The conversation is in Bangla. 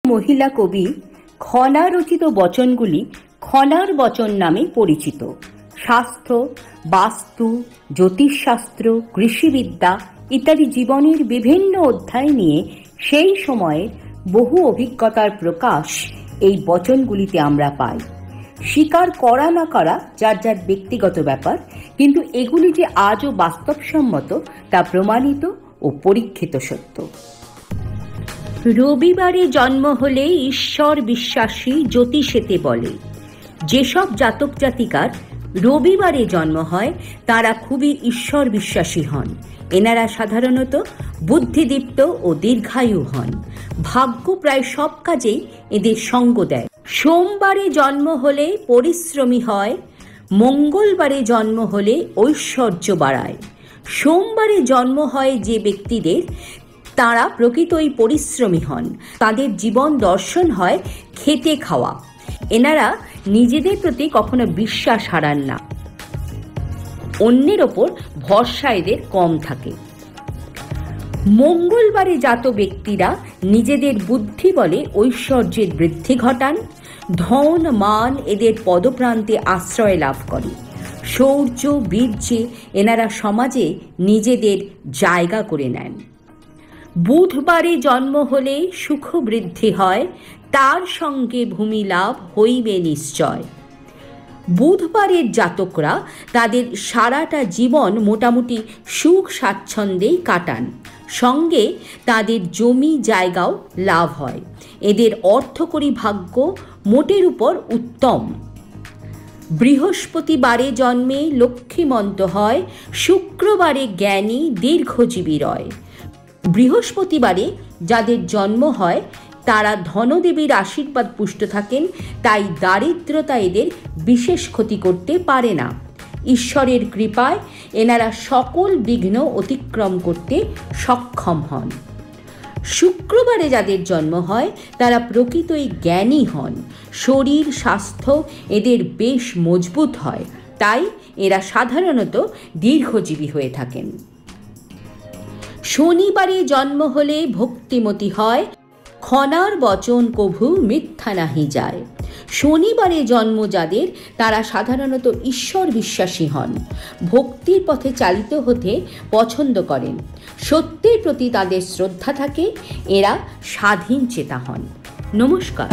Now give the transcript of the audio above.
মহিলা কবি খনা রচিত বচনগুলি খনার বচন নামে পরিচিত। স্বাস্থ্য, বাস্তু, জ্যোতিষশাস্ত্র, কৃষিবিদ্যা ইত্যাদি জীবনের বিভিন্ন অধ্যায় নিয়ে সেই সময়ের বহু অভিজ্ঞতার প্রকাশ এই বচনগুলিতে আমরা পাই। স্বীকার করা না করা যার যার ব্যক্তিগত ব্যাপার, কিন্তু এগুলি যে আজও বাস্তবসম্মত তা প্রমাণিত ও পরীক্ষিত সত্য। রবিবারে জন্ম হলে ঈশ্বর বিশ্বাসী জ্যোতিষেতে বলে। যেসব জাতক জাতিকার রবিবারে জন্ম হয় তারা খুবই ঈশ্বর বিশ্বাসী হন। এনারা সাধারণত বুদ্ধিদীপ্ত ও দীর্ঘায়ু হন। ভাগ্য প্রায় সব কাজেই এদের সঙ্গ দেয়। সোমবারে জন্ম হলে পরিশ্রমী হয়, মঙ্গলবারে জন্ম হলে ঐশ্বর্য বাড়ায়। সোমবারে জন্ম হয় যে ব্যক্তিদের, তারা প্রকৃতই পরিশ্রমী হন। তাদের জীবন দর্শন হয় খেটে খাওয়া। এনারা নিজেদের প্রতি কখনো বিশ্বাস হারান না, অন্যের ওপর ভরসা এদের কম থাকে। মঙ্গলবারে জাত ব্যক্তিরা নিজেদের বুদ্ধি বলে ঐশ্বর্যের বৃদ্ধি ঘটান। ধন মান এদের পদপ্রান্তে আশ্রয় লাভ করে। শৌর্য বীর্যে এনারা সমাজে নিজেদের জায়গা করে নেন। বুধবারে জন্ম হলে সুখ বৃদ্ধি হয়, তার সঙ্গে ভূমি লাভ হইবে নিশ্চয়। বুধবারের জাতকরা তাদের সারাটা জীবন মোটামুটি সুখ স্বাচ্ছন্দ্যেই কাটান, সঙ্গে তাদের জমি জায়গাও লাভ হয়। এদের অর্থকরী ভাগ্য মোটের উপর উত্তম। বৃহস্পতিবারে জন্মে লক্ষ্মীমন্ত হয়, শুক্রবারে জ্ঞানী দীর্ঘজীবী রয়। বৃহস্পতিবারে যাদের জন্ম হয় তারা ধনদেবীর আশীর্বাদ পুষ্ট থাকেন, তাই দারিদ্রতা এদের বিশেষ ক্ষতি করতে পারে না। ঈশ্বরের কৃপায় এনারা সকল বিঘ্ন অতিক্রম করতে সক্ষম হন। শুক্রবারে যাদের জন্ম হয় তারা প্রকৃতই জ্ঞানী হন। শরীর স্বাস্থ্য এদের বেশ মজবুত হয়, তাই এরা সাধারণত দীর্ঘজীবী হয়ে থাকেন। শনিবারে জন্ম হলে ভক্তিমতী হয়, খনার বচন কভু মিথ্যা নাহি যায়। শনিবারে জন্ম যাদের, তারা সাধারণত ঈশ্বর বিশ্বাসী হন। ভক্তির পথে চালিত হতে পছন্দ করেন। সত্যের প্রতি তাদের শ্রদ্ধা থাকে। এরা স্বাধীন চেতা হন। নমস্কার।